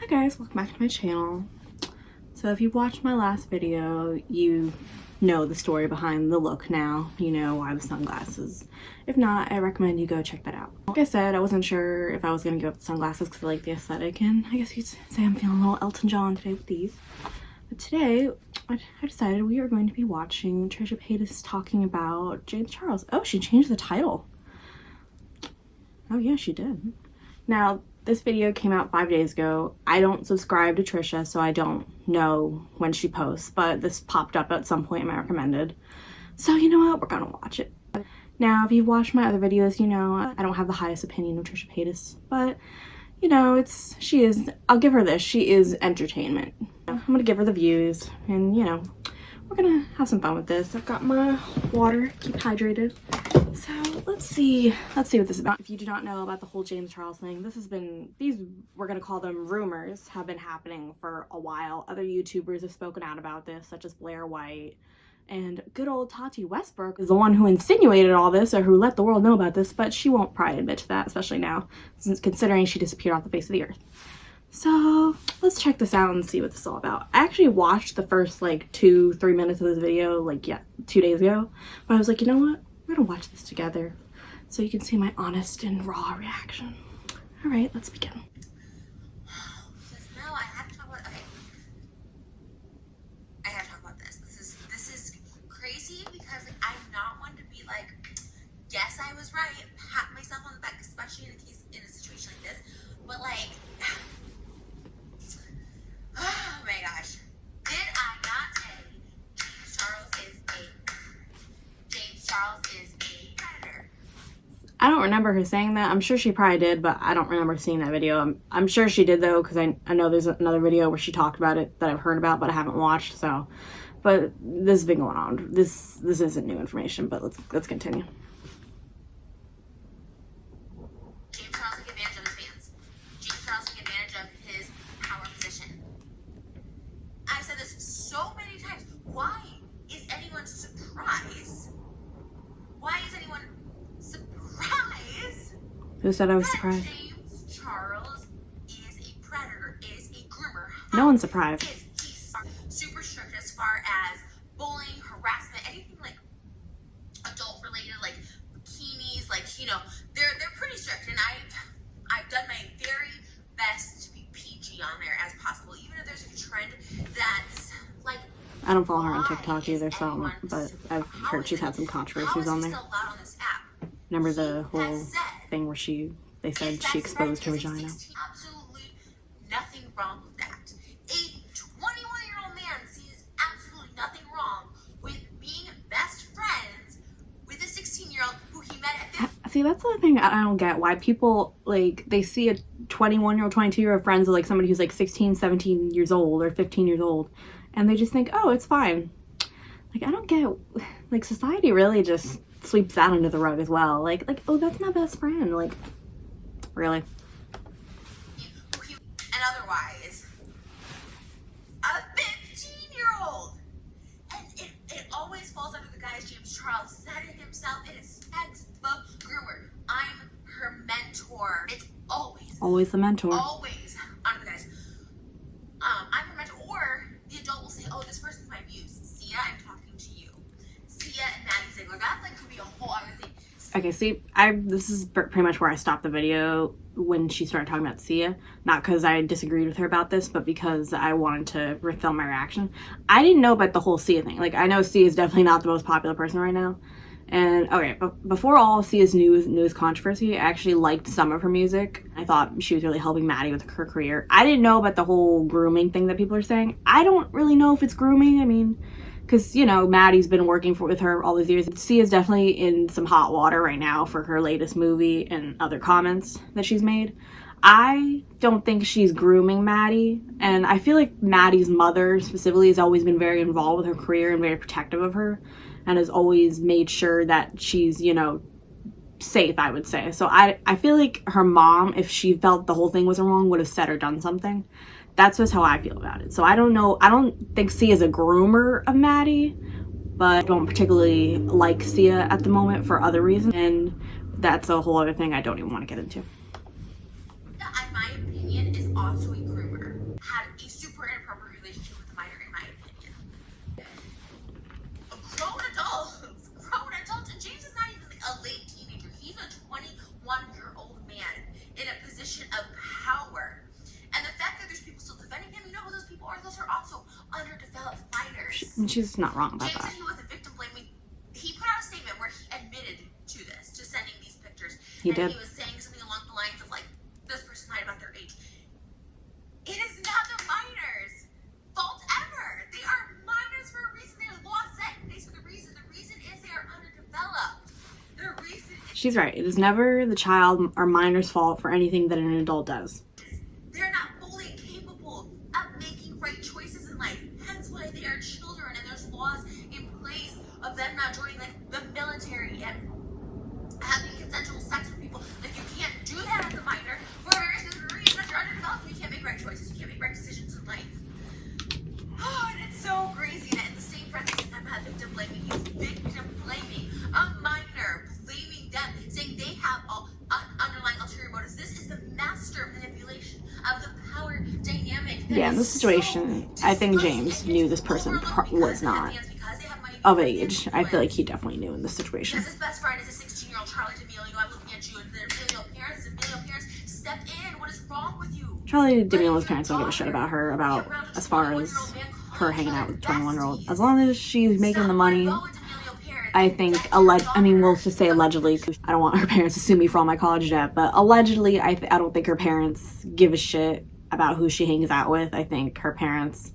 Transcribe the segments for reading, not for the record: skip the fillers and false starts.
Hi guys, welcome back to my channel. So if you watched my last video, you know the story behind the look now. You know why the sunglasses. If not, I recommend you go check that out. Like I said, I wasn't sure if I was gonna give up the sunglasses because I like the aesthetic, and I guess you'd say I'm feeling a little Elton John today with these. But today, I decided we are going to be watching Trisha Paytas talking about James Charles. Oh, she changed the title. Oh yeah, she did. Now, this video came out 5 days ago. I don't subscribe to Trisha, so I don't know when she posts, but this popped up at some point in my recommended. So you know what? We're gonna watch it. Now, if you've watched my other videos, you know I don't have the highest opinion of Trisha Paytas, but you know, I'll give her this. She is entertainment. I'm gonna give her the views, and you know, we're gonna have some fun with this. I've got my water, keep hydrated. So let's see what this is about. If you do not know about the whole James Charles thing, we're gonna call them rumors, have been happening for a while. Other YouTubers have spoken out about this, such as Blair White, and good old Tati Westbrook is the one who insinuated all this, or who let the world know about this, but she won't probably admit to that, especially now, since considering she disappeared off the face of the earth. So let's check this out and see what this is all about. I actually watched the first like 2-3 minutes of this video 2 days ago, but I was like, you know what? We're gonna watch this together so you can see my honest and raw reaction. All right, let's begin. No, I have to talk about. Okay, I have to talk about this. This is crazy because like, I'm not one to be like, yes, I was right, pat myself on the back, especially in a situation like this. But like, oh my gosh, did I not say James Charles is a predator? I don't remember her saying that. I'm sure she probably did, but I don't remember seeing that video. I'm sure she did though, because I know there's another video where she talked about it that I've heard about, but I haven't watched. So, but this has been going on. This isn't new information, but let's continue. James Charles took advantage of his fans. James Charles took advantage of his power position. I've said this so many times. Why is anyone surprised? Why is anyone surprised? Who said I was surprised? James Charles is a predator, is a groomer. No one's surprised. He's super strict as far as bullying, harassment, anything like adult related, like bikinis, like you know, they're pretty strict, and I've done my very best to be PG on there as possible, even if there's a trend that's like. I don't follow her on TikTok either, so but I've heard she's had some controversies on there. Still allowed on this app? Remember the whole thing where they said she exposed her vagina? Absolutely nothing wrong with that. A 21-year-old man sees absolutely nothing wrong with being best friends with a 16-year-old who he met at 15. See, that's the thing I don't get. Why people, like, they see a 21-year-old, 22-year-old friends with, like, somebody who's, like, 16, 17 years old or 15 years old, and they just think, oh, it's fine. Like, I don't get, like, society really just sweeps that under the rug as well. Like, oh, that's my best friend. Like, really? And otherwise, a 15-year-old. And it always falls under the guise James Charles said it himself. It is textbook groomer. I'm her mentor. It's Always the mentor. Always under the guise. I'm her mentor. Or the adult will say, oh, this person's my muse. Sia, I'm talking to you. Sia and Maddie Ziegler. That like could be a whole other thing. Okay, see, this is pretty much where I stopped the video when she started talking about Sia. Not because I disagreed with her about this, but because I wanted to refilm my reaction. I didn't know about the whole Sia thing. Like, I know Sia is definitely not the most popular person right now. And, okay, but before all Sia's news controversy, I actually liked some of her music. I thought she was really helping Maddie with her career. I didn't know about the whole grooming thing that people are saying. I don't really know if it's grooming. I mean, because, you know, Maddie's been working with her all these years. Sia's definitely in some hot water right now for her latest movie and other comments that she's made. I don't think she's grooming Maddie, and I feel like Maddie's mother specifically has always been very involved with her career and very protective of her, and has always made sure that she's, you know, safe, I would say. So I feel like her mom, if she felt the whole thing was wrong, would have said or done something. That's just how I feel about it. So I don't know. I don't think Sia's a groomer of Maddie, but I don't particularly like Sia at the moment for other reasons. And that's a whole other thing I don't even want to get into. In my opinion, is also a groomer. a super inappropriate relationship with a minor, in my opinion. Grown adults, and James is not even like a late teenager. He's a 21-year-old man in a position of power. And the fact that there's people still defending him, you know who those people are? Those are also underdeveloped minors. She's not wrong about James that. said he was a victim blaming. He put out a statement where he admitted to this, to sending these pictures. He did. He was saying something along the lines of like, this person lied about their age. It is not the minors' fault ever. They are minors for a reason. There's law set in place for the reason. The reason is they are underdeveloped. The reason is She's right. It is never the child or minor's fault for anything that an adult does. they're not fully capable of making right choices in life. Hence why they are children, and there's laws in place of them not joining like the military and having consensual sex with people. Like you can't do that as a minor for various different reasons. You're underdeveloped. You can't make right choices. You can't make right decisions in life. Oh, and it's so crazy that in the same breath as I'm not victim blaming, he's victim blaming a minor, blaming them, saying they have all underlying ulterior motives. This is the master manipulation of the power dynamic. Yeah, in this situation, I think James knew this person was not of age. I feel like he definitely knew in this situation. Because his best friend is a 16-year-old Charlie D'Amelio. I'm looking at you, and their D'Amelio parents, step in. What is wrong with you? Charlie D'Amelio's parents don't give a shit about her, about as far as her hanging out with 21-year-old. As long as she's making the money, I think, we'll just say allegedly. I don't want her parents to sue me for all my college debt, but allegedly, I don't think her parents give a shit about who she hangs out with. I think her parents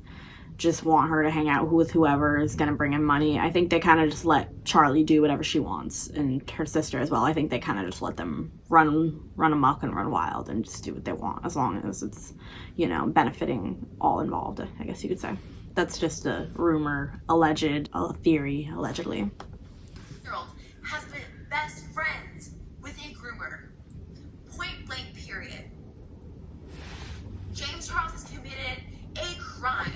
just want her to hang out with whoever is going to bring in money. I think they kind of just let Charlie do whatever she wants, and her sister as well. I think they kind of just let them run amok and run wild and just do what they want, as long as it's, benefiting all involved, I guess you could say. That's just a rumor, a theory, allegedly. Has been best friends with a groomer. Point blank, period. James Charles has committed a crime,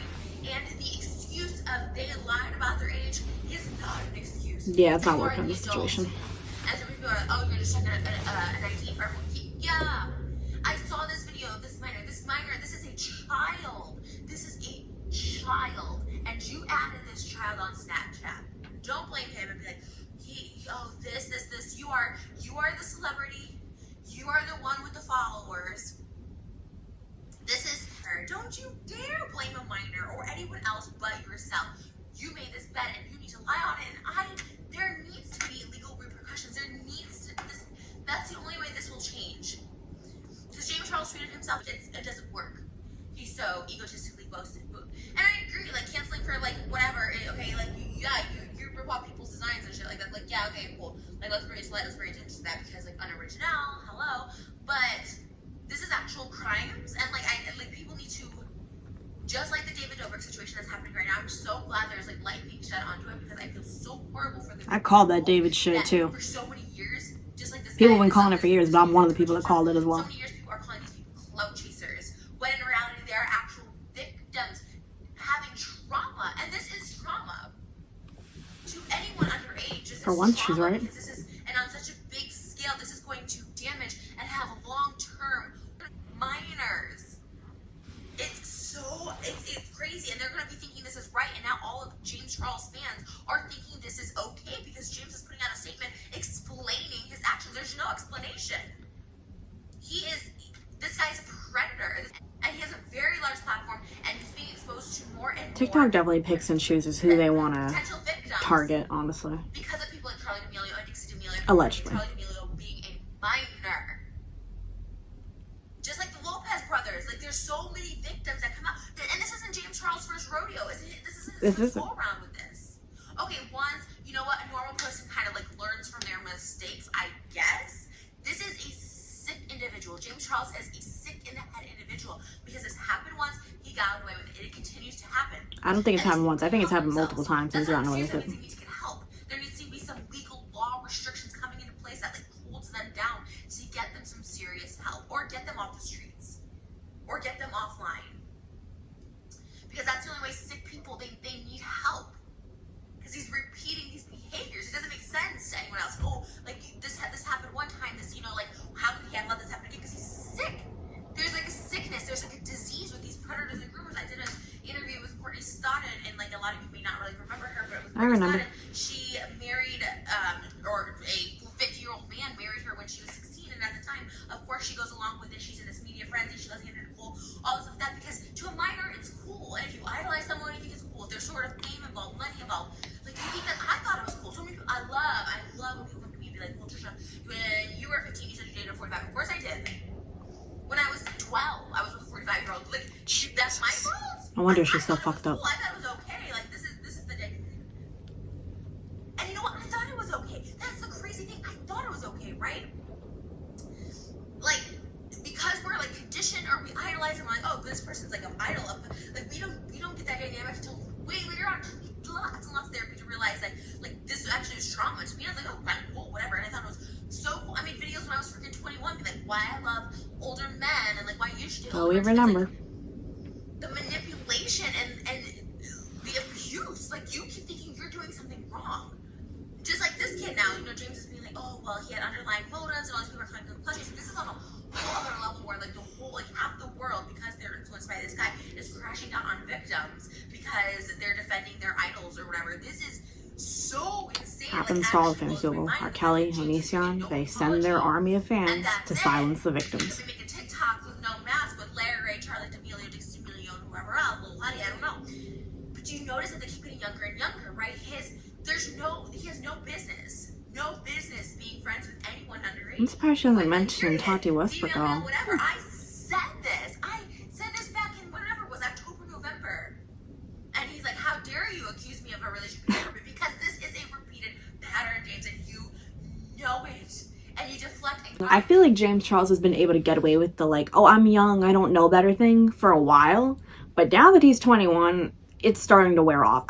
and the excuse of they lied about their age is not an excuse. Yeah, it's not You are working in the this adult. situation. And some people are like, oh, you're just checking an ID for everyone. Yeah. I saw this video of this minor. This is a child. This is a child. And you added this child on Snapchat. Don't blame him and be like, this. You are the celebrity. You are the one with the followers. This is her. Don't you dare blame a minor or anyone else but yourself. You made this bet and you need to lie on it. And there needs to be legal repercussions. That's the only way this will change. Because James Charles treated himself, it doesn't work. He's so egotistically boasted. And I agree, like canceling for like whatever. Okay, like you rip off people's designs and shit like that. Like yeah, okay, cool. Like let's bring attention to that because like unoriginal. Hello, but this is actual crimes, and like people need to, just like the David Dobrik situation that's happening right now. I'm so glad there's like light being shed onto it because I feel so horrible for the. I called that David shit too. For so many years, just like this. People have been calling it for years, but I'm one of the people that called it as well. So many years, people are calling these people clout chasers, when in reality they are actual victims having trauma, and this is trauma to anyone underage. For once, she's right. And on such a big scale, this is going to damage and have long-term minors. It's crazy, and they're going to be thinking this is right, and now all of James Charles fans are thinking this is okay because James is putting out a statement explaining his actions. There's no explanation. This guy's a predator, and he has a very large platform, and he's being exposed to more and more. TikTok definitely picks and chooses who they want to target, honestly. Because of people like Charlie D'Amelio and Dixie D'Amelio. Allegedly. Charlie D'Amelio being a minor. Just like the Lopez brothers. Like, there's so many victims that come out. And this isn't James Charles' first rodeo. This isn't his first go-around with this. Okay, once, you know what? A normal person kind of, like, learns from their mistakes, I guess. This is a sick individual. James Charles is a sick-in-the-head individual. Because this happened once, he got away with it. It continues to happen. I don't think it's happened once. I think it's happened multiple times and he's gotten away with it. They need to get help. There needs to be some legal law restrictions coming into place that like holds them down to get them some serious help, or get them off the streets, or get them offline. Because that's the only way sick people they need help. Because he's repeating these behaviors. It doesn't make sense to anyone else. Oh, like this happened one time. This like how could he have let this happen again? Because he's sick. There's like a sickness. There's like a disease with these predators and groomers. remember. She married, or a 50-year-old man married her when she was 16, and at the time, of course, she goes along with it. She's in this media frenzy. She doesn't get into Nicole, all this stuff like that, because to a minor, it's cool. And if you idolize someone, you think it's cool. If there's sort of fame involved, money involved, like you think that. I thought it was cool. So many people, I love when people come to me and be like, "Well, Trisha, when you were 15, you said you dated a 45." Of course, I did. When I was 12, I was with a 45-year-old. Like, that's my fault. No wonder she's so fucked up. Cool. I thought it was okay. Like, this is the day. And you know what? I thought it was okay. That's the crazy thing. I thought it was okay, right? Like, because we're like conditioned or we idolize them, like, oh, this person's like an idol of, like, we don't get that dynamic until way later on. Lots and lots of therapy to realize that, like, this actually was trauma to me. I was like, oh, kind of cool, whatever. And I thought it was so cool. I made videos when I was freaking 21, be like, why I love older men and like why you should. Oh, we remember. Like, the manipulation and the abuse. Like, you keep thinking you're doing something wrong. Just like this kid now, you know, James is being like, oh, well, he had underlying motives and all these people are trying to go clutches. This is on a whole other level where like the whole, like half the world, because they're influenced by this guy, is crashing down on victims because they're defending their idols or whatever. This is so insane. Happens like, to all the famous people. R. Kelly, Onision, they send their army of fans to silence the victims. They make a TikTok with no mask with Larry Ray, Charlie D'Amelio, Dix D'Amelio, and whoever else, Lil Huddy, I don't know. But do you notice that they keep getting younger and younger, right? He has no business being friends with anyone underage. I'm surprised she hasn't mentioned Tati Westbrook at all. Whatever. I said this back in whatever it was, October, November. And he's like, how dare you accuse me of a relationship with because this is a repeated pattern, James, and you know it. And you deflect. I feel like James Charles has been able to get away with the like, oh, I'm young, I don't know better thing for a while. But now that he's 21, it's starting to wear off.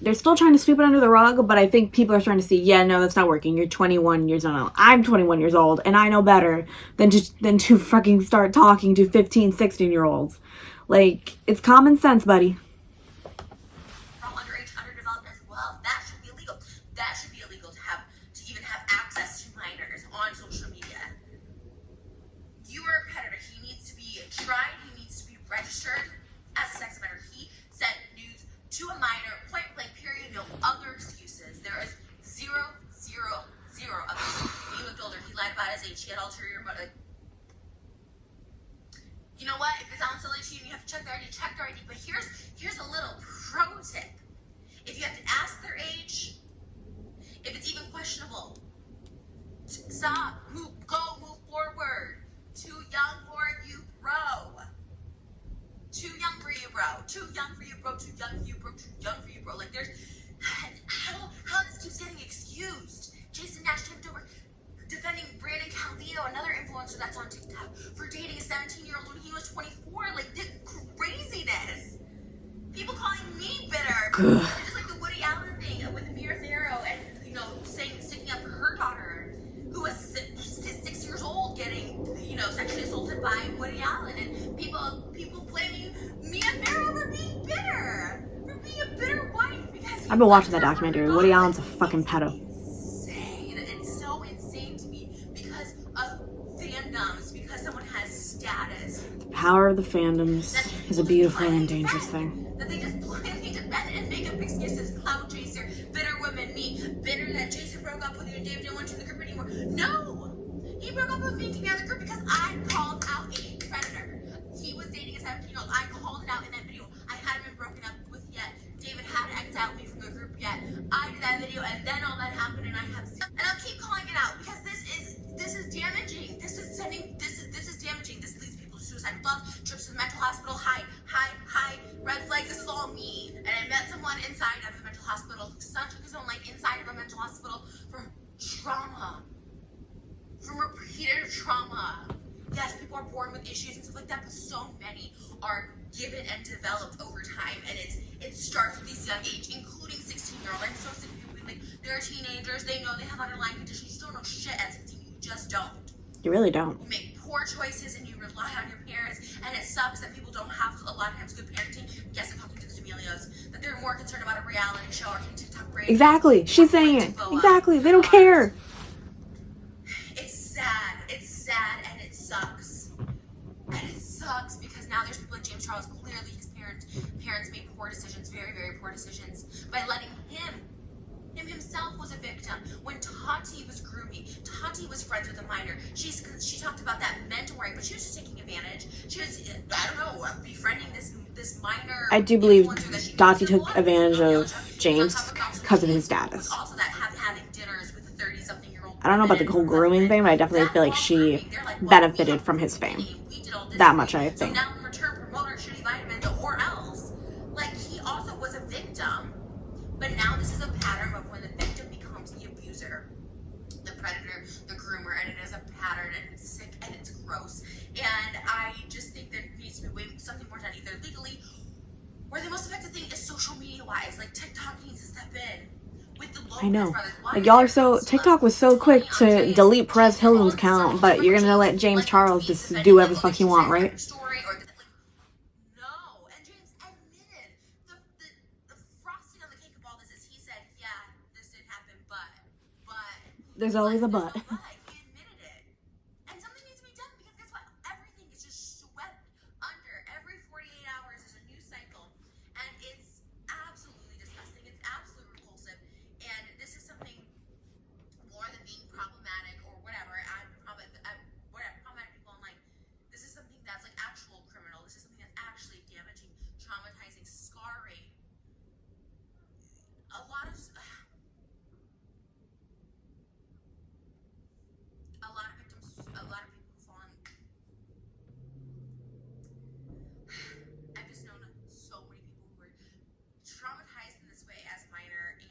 They're still trying to sweep it under the rug, but I think people are starting to see, yeah, no, that's not working. You're 21 years old. I'm 21 years old, and I know better than to fucking start talking to 15, 16-year-olds. Like, it's common sense, buddy. Underage, underdeveloped as well. That should be illegal. That should be illegal to even have access to minors on social media. You are a predator. He needs to be tried. He needs to be registered as a sex offender. He sent nudes to a minor, point blank, period, no other excuses. There is zero of this. He looked older. He lied about his age. He had ulterior motive. You know what? If it's cancellation, you have to check their ID. Check their ID. But here's a little pro tip. If you have to ask their age, if it's even questionable, stop, move forward. Too young for you, bro. Too young for you, bro. Too young for you, bro. Too young for you, bro. Too young for you, bro. Like, there's how this keeps getting excused. Jason Nash tipped over defending Brandon Calvillo, another influencer that's on TikTok, for dating a 17-year-old when he was 24. Like, the craziness. People calling me bitter. Just like the Woody Allen thing with Mira Farrow and, you know, sticking up for her daughter, who was 6 years old, getting, you know, sexually assaulted by Woody Allen, and people blaming Mia Farrow for being bitter, for being a bitter wife because I've been watching that documentary. Woody Allen's a fucking pedo. It's so insane to me because of fandoms, because someone has status. The power of the fandoms is a beautiful and dangerous thing. That they just blindly defend and make up excuses. Cloud chaser, bitter woman, me, bitter that Jason broke up with you and David didn't want you in the group anymore. No! He broke up with me to be on the group because I called out a predator. He was dating a 17-year-old. I called it out in that video. I hadn't been broken up with yet. David hadn't exiled me from the group yet. I did that video and then all that happened and I'll keep calling it out because this is damaging. This is damaging. This leads people to suicidal thoughts, trips to the mental hospital, high, red flag. This is all me. And I met someone inside of the mental hospital. His son took his own life inside of a mental hospital from trauma. From repeated trauma. Yes, people are born with issues and stuff like that, but so many are given and developed over time, and it starts with these young age, including 16-year-olds. I'm so sick of people being like, they're teenagers, they know they have underlying conditions. You don't know shit at 16, you just don't. You really don't. You make poor choices and you rely on your parents, and it sucks that people don't have a lot of times good parenting. Yes, I'm talking to the D'Amelios, that they're more concerned about a reality show or TikTok break. Exactly, she's saying it. Exactly, they don't care. It's sad, and it sucks. And it sucks because now there's people like James Charles. Clearly his parents made poor decisions, very, very poor decisions, by letting him Him himself was a victim. When Tati was grooming, Tati was friends with a minor. She talked about that mentoring, but she was just taking advantage. She was, I don't know, befriending this minor. I do believe Dottie took advantage of James because of his status. Also that having dinners with a 30-something-year-old. I don't know about the whole grooming thing, but I definitely feel like she benefited from his fame. That much, I think. So now in return, promote our shitty vitamins or else. Like, he also was a victim. But now this is a pattern of when the victim becomes the abuser, the predator, the groomer, and it is a pattern, and it's sick, and it's gross. And I just think there needs to be something more done, either legally, or the most effective thing is social media-wise. Like, TikTok needs to step in. With the I know. Like, y'all are so... TikTok was so quick to delete Perez Hilton's account, but you're gonna let James Charles just do whatever the fuck he want, right? No, and James admitted the frosting on the cake of all this is he said, yeah, this did happen, but there's always a but. He admitted it, and something needs to be done because guess what? Everything is just swept under. Every 48 hours is a news cycle, and it's absolutely disgusting. It's absolutely repulsive, and this is something more than being problematic or whatever. Problematic people online. This is something that's like actual criminal. This is something that's actually damaging, traumatizing, scarring. A lot of victims fall in. I've just known so many people who were traumatized in this way as minor and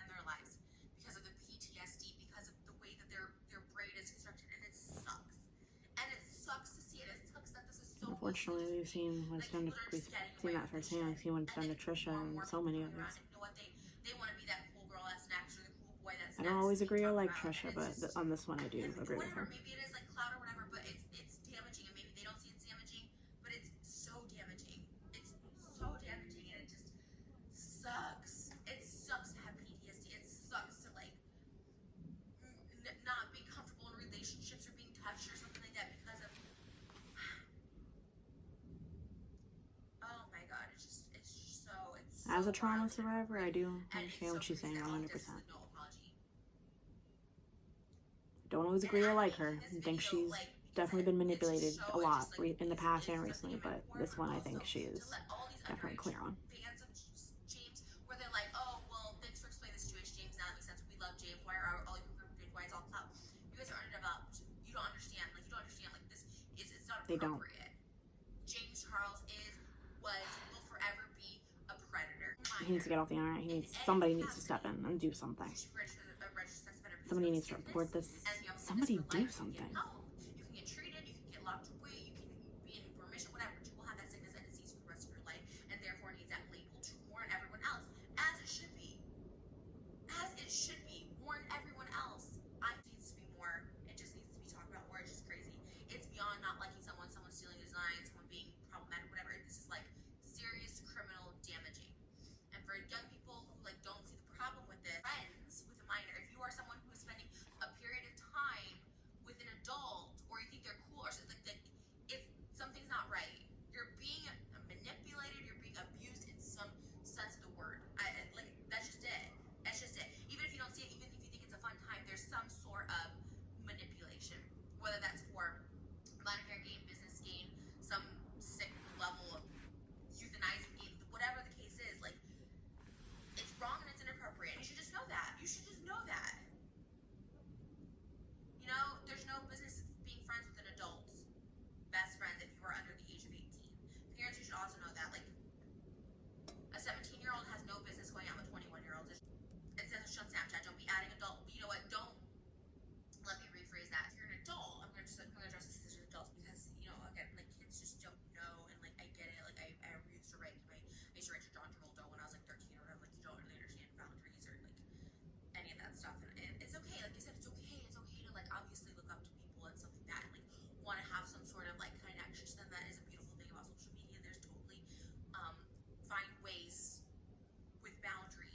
their lives because of the PTSD, because of the way that their brain is constructed, and it sucks. And it sucks to see it. It sucks that this is so. Unfortunately, we've seen what's done to we've seen that firsthand. We've seen what's done to Trisha and so many others. They want to be that cool girl that's next or the cool boy that's next. I don't always agree or like Trisha, but on this one I do agree with her. Maybe it is like clout or whatever, but it's damaging, and maybe they don't see it's damaging, but it's so damaging. It's so damaging, and it just sucks. It sucks to have PTSD. It sucks to like not be comfortable in relationships or being touched or something like that because of. Oh my god, it's so. As a trauma survivor, I do understand what she's saying 100%. Don't always agree or like her. I think she's definitely been manipulated a lot in the past and recently, but this one I think she is definitely clear on. Fans of James, where they're like, oh, well, thanks for explaining the situation, James. Now that makes sense. We love James. Why are all you people why it's all clout? You guys are underdeveloped. You don't understand. Like, this is, it's not appropriate. They don't. James Charles will forever be a predator. He needs to get off the internet. Somebody needs to step in and do something. Somebody needs to report this. Somebody do something. You can get treated, you can get locked away, you can be in remission, whatever, but you will have that sickness and disease for the rest of your life, and therefore needs that label to warn everyone else, as it should be. As it should be. Warn everyone else. It needs to be more. It just needs to be talked about more. It's just crazy. It's beyond not liking someone stealing a design, someone being problematic, whatever. This is like serious criminal damaging. And for young people who like don't see the problem with it, friends with a minor, if you are someone who is spending a period of time with an adult, or you think they're cool or something, like if something's not right, you're being manipulated, you're being abused in some sense of the word. Like that's just it. That's just it. Even if you don't see it, even if you think it's a fun time, there's some sort of manipulation, whether that's for monetary gain, business gain, some sick level of euthanizing gain, whatever the case is. Like, it's wrong and it's inappropriate. You should just know that. You should just know that. You know, there's no business being friends with an adult, best friends, if you are under the age of 18. Parents, you should also know that. Like, a 17-year-old has no business going out with 21-year-olds. It says on Snapchat, don't be adding adult. You know what? Don't. Let me rephrase that. If you're an adult, I'm gonna address this as adults because, you know, again, like kids just don't know, and like I get it. Like I used to write to John Travolta when I was like 13 or whatever. Like you don't really understand boundaries or like any of that stuff, and it's okay. Like I said, it's okay. It's okay to like obviously look up to people and stuff like that, and like want to have some sort of like connection to them. That is a beautiful thing about social media. There's totally find ways with boundaries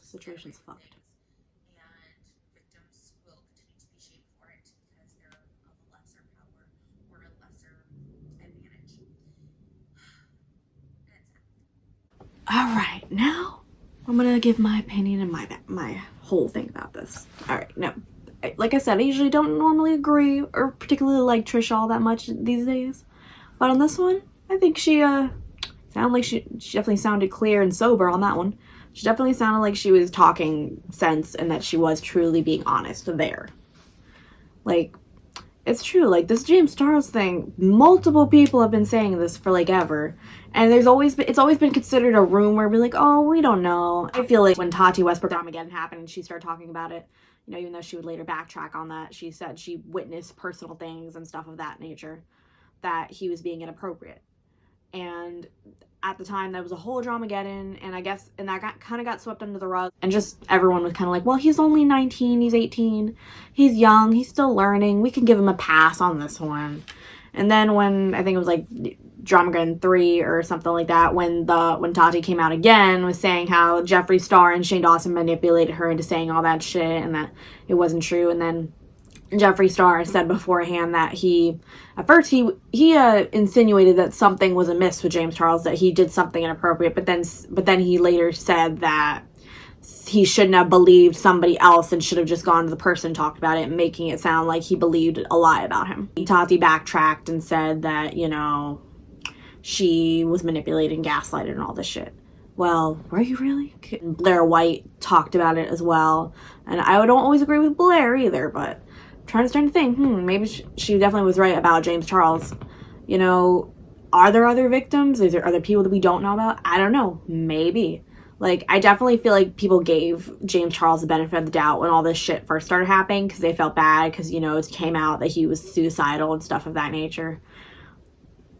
situation's fucked. And victims will continue to be shamed for it because they're of a lesser power or a lesser advantage. And it's sad. All right, now I'm gonna give my opinion and my whole thing about this. All right, now, like I said, I usually don't normally agree or particularly like Trisha all that much these days, but on this one, I think she sounded like she definitely sounded clear and sober on that one. She definitely sounded like she was talking sense and that she was truly being honest there. Like, it's true, like this James Charles thing, multiple people have been saying this for like ever, and it's always been considered a rumor, be like, oh, we don't know. I feel like when Tati Westbrook Armageddon happened and she started talking about it, you know, even though she would later backtrack on that, she said she witnessed personal things and stuff of that nature, that he was being inappropriate. And at the time, that was a whole Dramageddon, and I guess, and that kind of got swept under the rug, and just everyone was kind of like, well, he's only 19, he's 18, he's young, he's still learning, we can give him a pass on this one. And then when, I think it was like Dramageddon 3 or something like that, when Tati came out again, was saying how Jeffree Star and Shane Dawson manipulated her into saying all that shit, and that it wasn't true. And then Jeffree Star said beforehand that at first he insinuated that something was amiss with James Charles, that he did something inappropriate, but then he later said that he shouldn't have believed somebody else and should have just gone to the person and talked about it, making it sound like he believed a lie about him. Tati backtracked and said that, you know, she was manipulated and gaslighted and all this shit. Well, were you really? Blair White talked about it as well, and I don't always agree with Blair either, but I'm trying to think, maybe she definitely was right about James Charles. You know, are there other victims? Are there other people that we don't know about? I don't know. Maybe. Like, I definitely feel like people gave James Charles the benefit of the doubt when all this shit first started happening, because they felt bad because, you know, it came out that he was suicidal and stuff of that nature.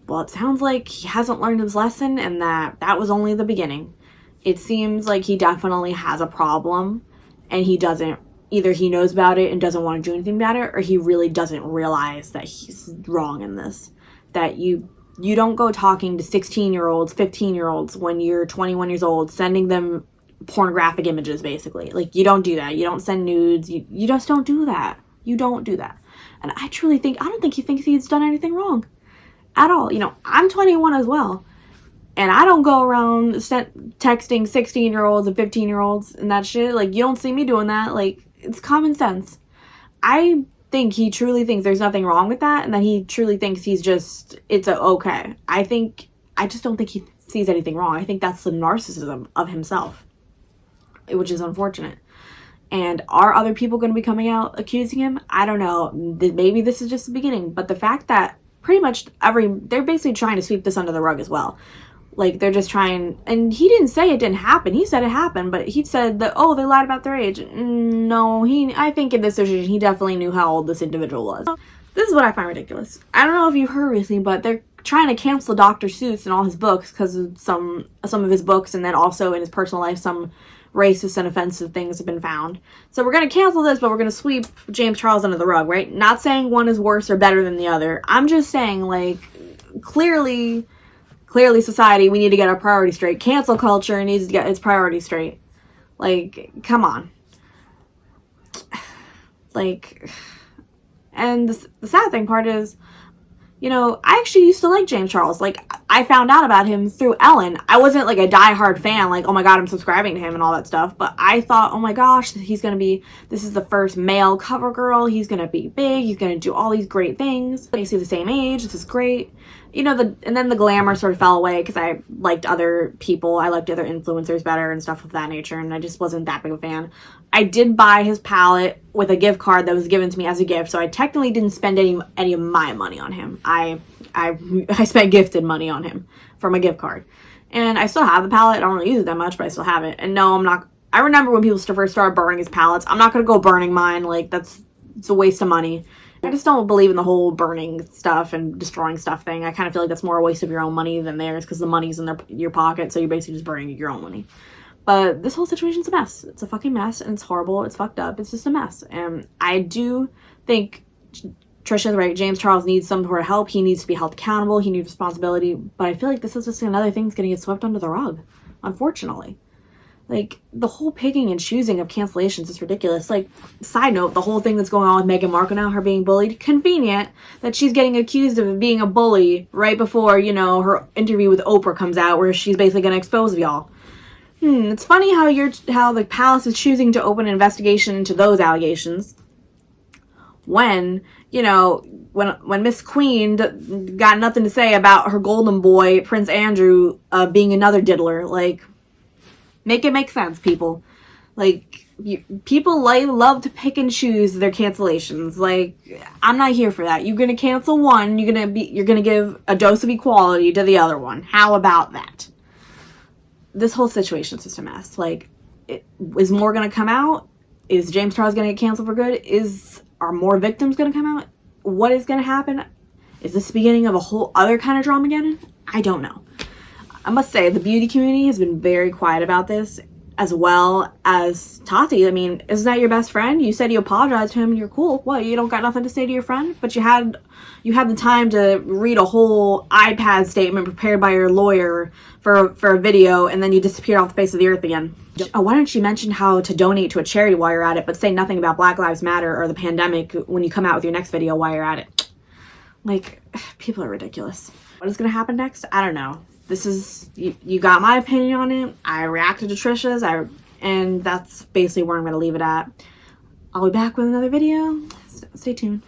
Well, it sounds like he hasn't learned his lesson, and that was only the beginning. It seems like he definitely has a problem, and he doesn't, either he knows about it and doesn't want to do anything about it, or he really doesn't realize that he's wrong in this. That you don't go talking to 16-year-olds, 15-year-olds when you're 21 years old, sending them pornographic images, basically. Like, you don't do that. You don't send nudes. You just don't do that. You don't do that. And I don't think he thinks he's done anything wrong at all. You know, I'm 21 as well, and I don't go around texting 16-year-olds and 15-year-olds and that shit. Like, you don't see me doing that. Like, it's common sense. I think he truly thinks there's nothing wrong with that, and that he truly thinks it's okay. I just don't think he sees anything wrong. I think that's the narcissism of himself, which is unfortunate. And are other people going to be coming out accusing him? I don't know. Maybe this is just the beginning, but the fact that pretty much they're basically trying to sweep this under the rug as well. Like, they're just trying, and he didn't say it didn't happen. He said it happened, but he said that, oh, they lied about their age. No, I think in this situation, he definitely knew how old this individual was. This is what I find ridiculous. I don't know if you've heard recently, but they're trying to cancel Dr. Seuss and all his books because of some of his books, and then also in his personal life, some racist and offensive things have been found. So we're going to cancel this, but we're going to sweep James Charles under the rug, right? Not saying one is worse or better than the other. I'm just saying, like, clearly society, we need to get our priorities straight. Cancel culture needs to get its priorities straight. Like, come on. Like, and the sad thing part is, you know, I actually used to like James Charles. Like, I found out about him through Ellen. I wasn't like a diehard fan, like, oh my god, I'm subscribing to him and all that stuff. But I thought, oh my gosh, this is the first male cover girl. He's gonna be big. He's gonna do all these great things. Basically the same age. This is great. You know, and then the glamour sort of fell away because I liked other people. I liked other influencers better and stuff of that nature, and I just wasn't that big of a fan. I did buy his palette with a gift card that was given to me as a gift, so I technically didn't spend any of my money on him. I spent gifted money on him from a gift card. And I still have the palette. I don't really use it that much, but I still have it. And no, I'm not. I remember when people first started burning his palettes. I'm not going to go burning mine. Like, it's a waste of money. I just don't believe in the whole burning stuff and destroying stuff thing. I kind of feel like that's more a waste of your own money than theirs, because the money's in your pocket, so you're basically just burning your own money. But this whole situation's a mess. It's a fucking mess, and it's horrible. It's fucked up. It's just a mess. And I do think Trisha's right. James Charles needs some sort of help. He needs to be held accountable. He needs responsibility. But I feel like this is just another thing that's going to get swept under the rug, unfortunately. Like, the whole picking and choosing of cancellations is ridiculous. Like, side note, the whole thing that's going on with Meghan Markle now, her being bullied, convenient that she's getting accused of being a bully right before, you know, her interview with Oprah comes out where she's basically going to expose y'all. It's funny how the palace is choosing to open an investigation into those allegations when, you know, when Miss Queen got nothing to say about her golden boy, Prince Andrew, being another diddler. Like, make it make sense, people. Like, people love to pick and choose their cancellations. Like, I'm not here for that. You're gonna cancel one, you're gonna give a dose of equality to the other one. How about that? This whole situation's just a mess. Like, is more gonna come out? Is James Charles gonna get canceled for good? Are more victims gonna come out? What is gonna happen? Is this the beginning of a whole other kind of drama again? I don't know. I must say, the beauty community has been very quiet about this, as well as Tati. I mean, isn't that your best friend? You said you apologized to him and you're cool. What, you don't got nothing to say to your friend? But you had the time to read a whole iPad statement prepared by your lawyer for a video, and then you disappeared off the face of the earth again. Oh, why don't you mention how to donate to a charity while you're at it, but say nothing about Black Lives Matter or the pandemic when you come out with your next video while you're at it? Like, people are ridiculous. What is going to happen next? I don't know. This is, you got my opinion on it. I reacted to Trisha's, and that's basically where I'm going to leave it at. I'll be back with another video. Stay tuned.